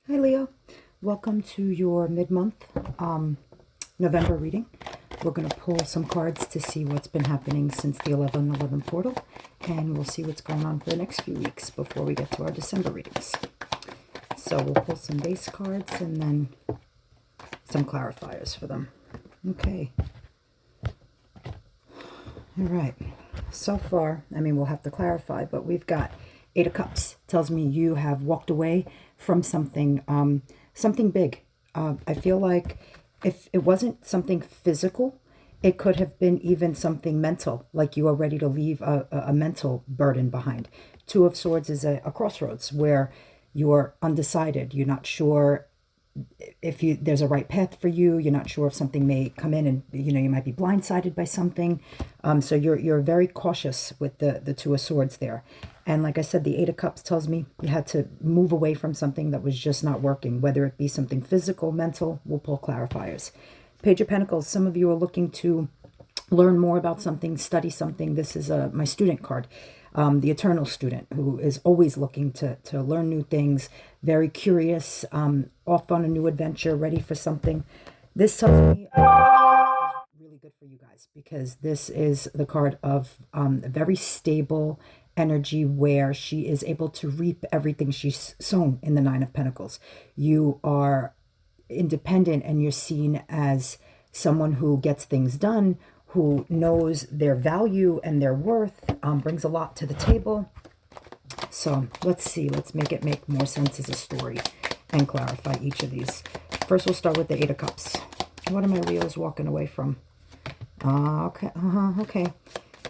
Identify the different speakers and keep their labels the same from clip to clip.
Speaker 1: Hi Leo, welcome to your mid-month November reading. We're going to pull some cards to see what's been happening since the 11/11 portal, and we'll see what's going on for the next few weeks before we get to our December readings. So we'll pull some base cards and then some clarifiers for them. Okay. All right. So far, we'll have to clarify, but we've got Eight of Cups. Tells me you have walked away from something, something big. I feel like if it wasn't something physical, it could have been even something mental, like you are ready to leave a mental burden behind. Two of Swords is a crossroads where you're undecided. You're not sure if there's a right path for you. You're not sure if something may come in and you might be blindsided by something. So you're very cautious with the Two of Swords there. And like I said, the Eight of Cups tells me you had to move away from something that was just not working, whether it be something physical, mental. We'll pull clarifiers. Page of Pentacles, some of you are looking to learn more about something, study something. This is my student card, the eternal student who is always looking to learn new things, very curious, off on a new adventure, ready for something. This tells me is really good for you guys because this is the card of a very stable energy where she is able to reap everything she's sown in the Nine of Pentacles. You are independent and you're seen as someone who gets things done, who knows their value and their worth, brings a lot to the table. So let's see, let's make it make more sense as a story and clarify each of these. First, we'll start with the Eight of Cups. What are my Leos walking away from? Okay.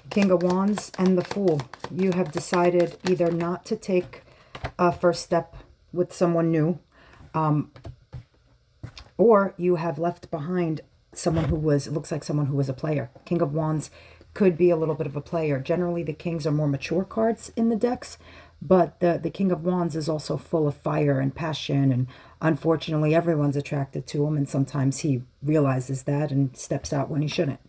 Speaker 1: King of Wands and the Fool. You have decided either not to take a first step with someone new, or you have left behind someone who was, it looks like someone who was a player. King of Wands could be a little bit of a player. Generally, the Kings are more mature cards in the decks, but the King of Wands is also full of fire and passion, and unfortunately, everyone's attracted to him, and sometimes he realizes that and steps out when he shouldn't.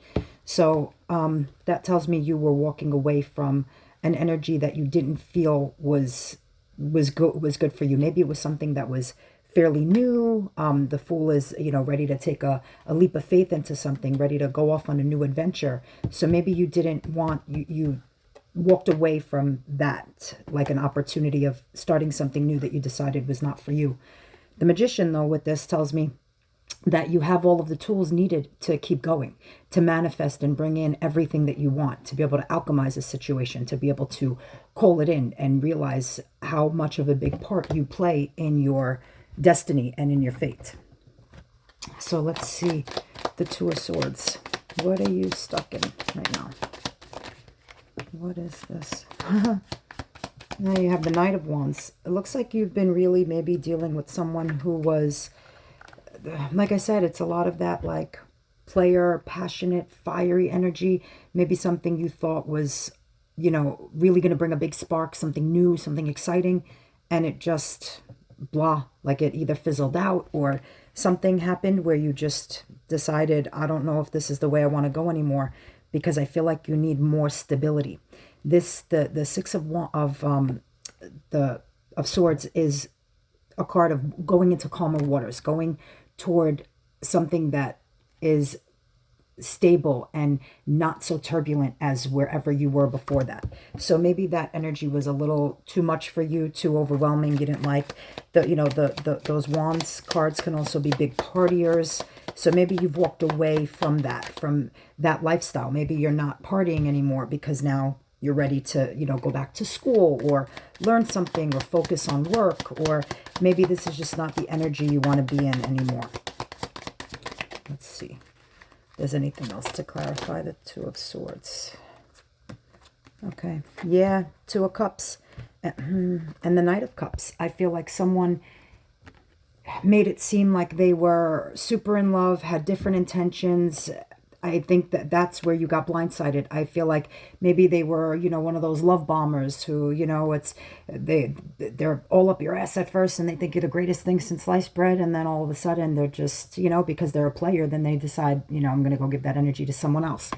Speaker 1: So that tells me you were walking away from an energy that you didn't feel was good for you. Maybe it was something that was fairly new. The Fool is, ready to take a leap of faith into something, ready to go off on a new adventure. So maybe you didn't want, you walked away from that, like an opportunity of starting something new that you decided was not for you. The Magician, though, with this tells me that you have all of the tools needed to keep going, to manifest and bring in everything that you want, to be able to alchemize a situation, to be able to call it in and realize how much of a big part you play in your destiny and in your fate. So let's see, the Two of Swords. What are you stuck in right now? What is this? Now you have the Knight of Wands. It looks like you've been really maybe dealing with someone who was, like I said, it's a lot of that like player, passionate, fiery energy. Maybe something you thought was, really going to bring a big spark, something new, something exciting, and it just blah, like it either fizzled out or something happened where you just decided, I don't know if this is the way I want to go anymore because I feel like you need more stability. This the Six of Swords is a card of going into calmer waters, going toward something that is stable and not so turbulent as wherever you were before that. So maybe that energy was a little too much for you, too overwhelming. You didn't like those Wands cards can also be big partiers. So maybe you've walked away from that lifestyle. Maybe you're not partying anymore because now you're ready to, go back to school or learn something or focus on work, or maybe this is just not the energy you want to be in anymore. Let's see. There's anything else to clarify the Two of Swords. Okay. Yeah, Two of Cups and the Knight of Cups. I feel like someone made it seem like they were super in love, had different intentions. I think that's where you got blindsided. I feel like maybe they were, one of those love bombers who, they're all up your ass at first and they think you're the greatest thing since sliced bread, and then all of a sudden they're just, because they're a player, then they decide, I'm going to go give that energy to someone else.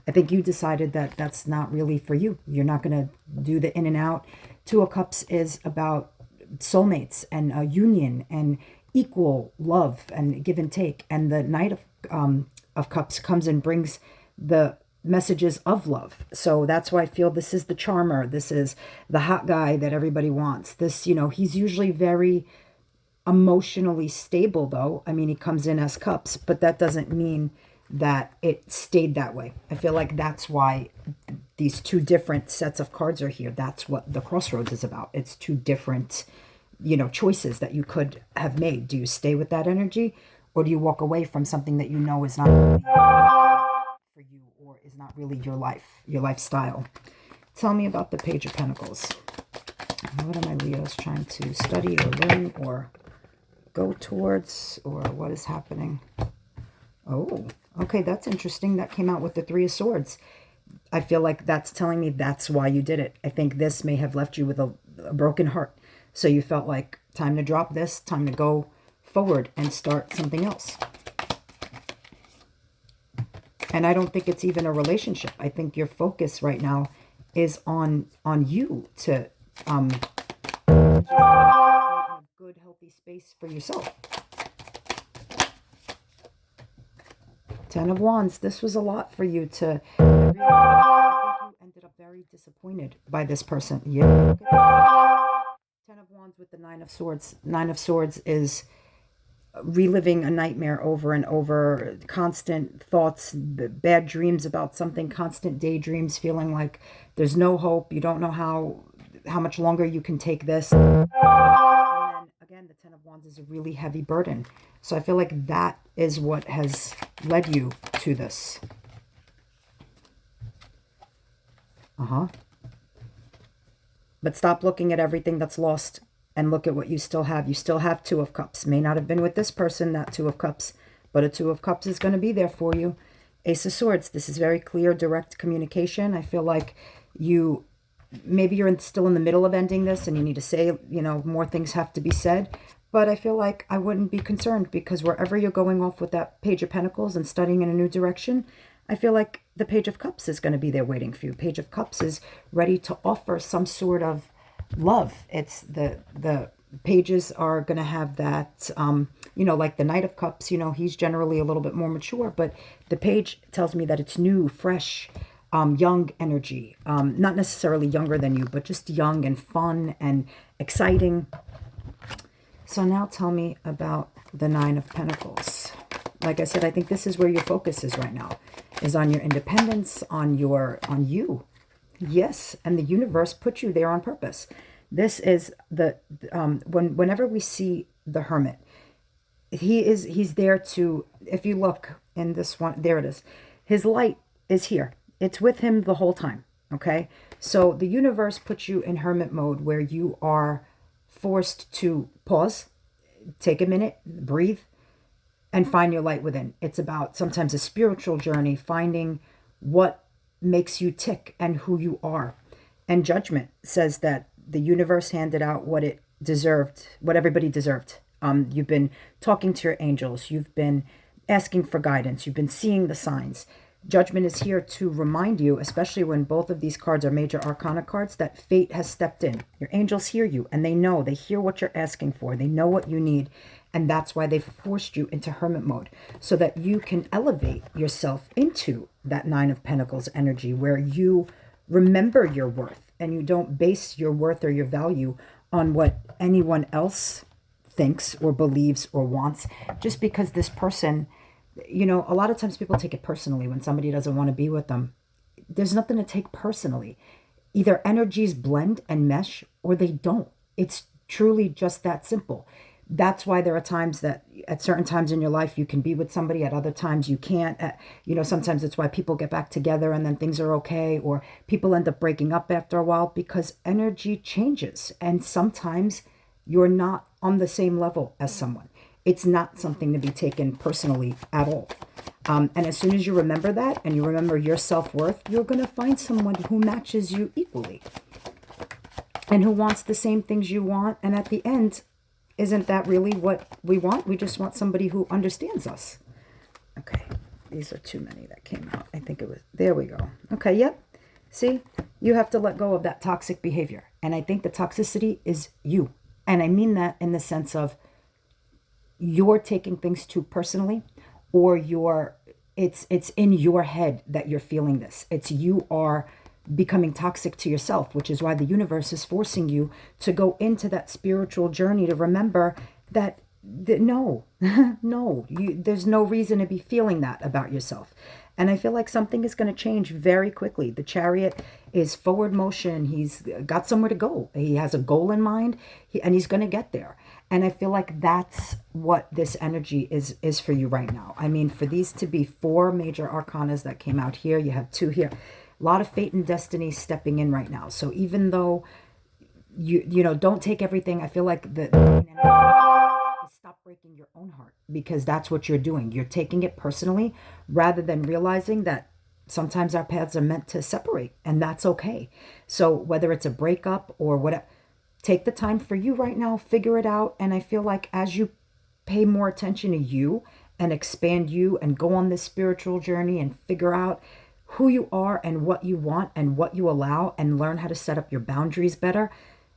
Speaker 1: I think you decided that that's not really for you. You're not going to do the in and out. Two of Cups is about soulmates and union and equal love and give and take. And the Knight of Cups comes and brings the messages of love. So that's why I feel this is the charmer. This is the hot guy that everybody wants. This, he's usually very emotionally stable, though. I mean, he comes in as cups, but that doesn't mean that it stayed that way. I feel like that's why these two different sets of cards are here. That's what the crossroads is about. It's two different, choices that you could have made. Do you stay with that energy, or do you walk away from something that is not really for you, or is not really your life, your lifestyle? Tell me about the Page of Pentacles. What are my Leos trying to study or learn or go towards, or what is happening? Oh, okay, that's interesting. That came out with the Three of Swords. I feel like that's telling me that's why you did it. I think this may have left you with a broken heart. So you felt like time to drop this, time to go forward and start something else. And I don't think it's even a relationship. I think your focus right now is on you to just be in a good, healthy space for yourself. Ten of Wands. This was a lot for you to really, I think you ended up very disappointed by this person. Yeah. Ten of Wands with the Nine of Swords. Nine of Swords is reliving a nightmare over and over, constant thoughts, bad dreams about something, constant daydreams, feeling like there's no hope. You don't know how much longer you can take this. And then again, the Ten of Wands is a really heavy burden. So I feel like that is what has led you to this. But stop looking at everything that's lost and look at what you still have. You still have Two of Cups. May not have been with this person, that Two of Cups, but a Two of Cups is going to be there for you. Ace of Swords. This is very clear, direct communication. I feel like maybe you're still in the middle of ending this and you need to say, more things have to be said. But I feel like I wouldn't be concerned, because wherever you're going off with that Page of Pentacles and studying in a new direction, I feel like the Page of Cups is going to be there waiting for you. Page of Cups is ready to offer some sort of love. It's the pages are going to have that, like the Knight of Cups, he's generally a little bit more mature, but the page tells me that it's new, fresh, young energy. Not necessarily younger than you, but just young and fun and exciting. So now tell me about the Nine of Pentacles. Like I said, I think this is where your focus is right now, is on your independence, on you. Yes, and the universe put you there on purpose. This is whenever we see the Hermit, he's there to, if you look in this one, there it is. His light is here. It's with him the whole time, okay? So the universe puts you in Hermit mode, where you are forced to pause, take a minute, breathe, and find your light within. It's about sometimes a spiritual journey, finding what makes you tick and who you are. And Judgment says that the universe handed out what it deserved, what everybody deserved. You've been talking to your angels. You've been asking for guidance. You've been seeing the signs. Judgment is here to remind you, especially when both of these cards are major arcana cards, that fate has stepped in. Your angels hear you, and they hear what you're asking for. They know what you need, and that's why they've forced you into Hermit mode, so that you can elevate yourself into that Nine of Pentacles energy, where you remember your worth, and you don't base your worth or your value on what anyone else thinks or believes or wants, just because this person, a lot of times people take it personally when somebody doesn't want to be with them. There's nothing to take personally. Either energies blend and mesh, or they don't. It's truly just that simple. That's why there are times that at certain times in your life you can be with somebody, at other times you can't. Sometimes it's why people get back together and then things are okay, or people end up breaking up after a while, because energy changes, and sometimes you're not on the same level as someone. It's not something to be taken personally at all. And as soon as you remember that, and you remember your self-worth, you're going to find someone who matches you equally and who wants the same things you want. And at the end, isn't that really what we want? We just want somebody who understands us. Okay, these are too many that came out. I think it was, there we go. Okay, yep. See, you have to let go of that toxic behavior. And I think the toxicity is you. And I mean that in the sense of you're taking things too personally, or it's in your head that you're feeling this. It's you are becoming toxic to yourself, which is why the universe is forcing you to go into that spiritual journey to remember that no, no, there's no reason to be feeling that about yourself. And I feel like something is going to change very quickly. The chariot is forward motion. He's got somewhere to go. He has a goal in mind, and he's going to get there. And I feel like that's what this energy is for you right now. I mean, for these to be four major arcanas that came out here, you have two here. A lot of fate and destiny stepping in right now. So even though don't take everything. I feel like the main energy is stop breaking your own heart, because that's what you're doing. You're taking it personally rather than realizing that sometimes our paths are meant to separate, and that's okay. So whether it's a breakup or whatever, take the time for you right now, figure it out. And I feel like as you pay more attention to you and expand you and go on this spiritual journey and figure out who you are and what you want and what you allow, and learn how to set up your boundaries better,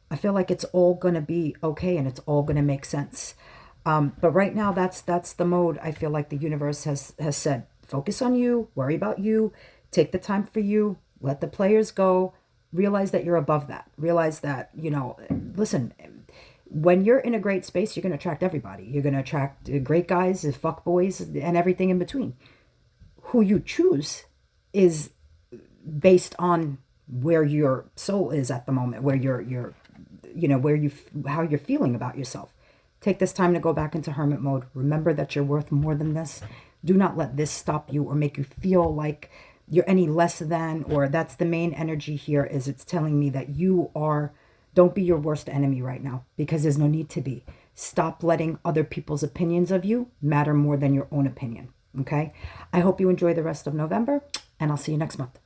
Speaker 1: I feel like it's all going to be okay, and it's all going to make sense. But right now, that's the mode. I feel like the universe has said, focus on you, worry about you, take the time for you, let the players go, realize that you're above that. Realize that, listen, when you're in a great space, you're going to attract everybody. You're going to attract great guys, fuck boys, and everything in between. Who you choose is based on where your soul is at the moment, where you're where how you're feeling about yourself. Take this time to go back into hermit mode. Remember that you're worth more than this. Do not let this stop you or make you feel like you're any less than, or that's the main energy here. Is it's telling me that don't be your worst enemy right now, because there's no need to be. Stop letting other people's opinions of you matter more than your own opinion. Okay? I hope you enjoy the rest of November, and I'll see you next month.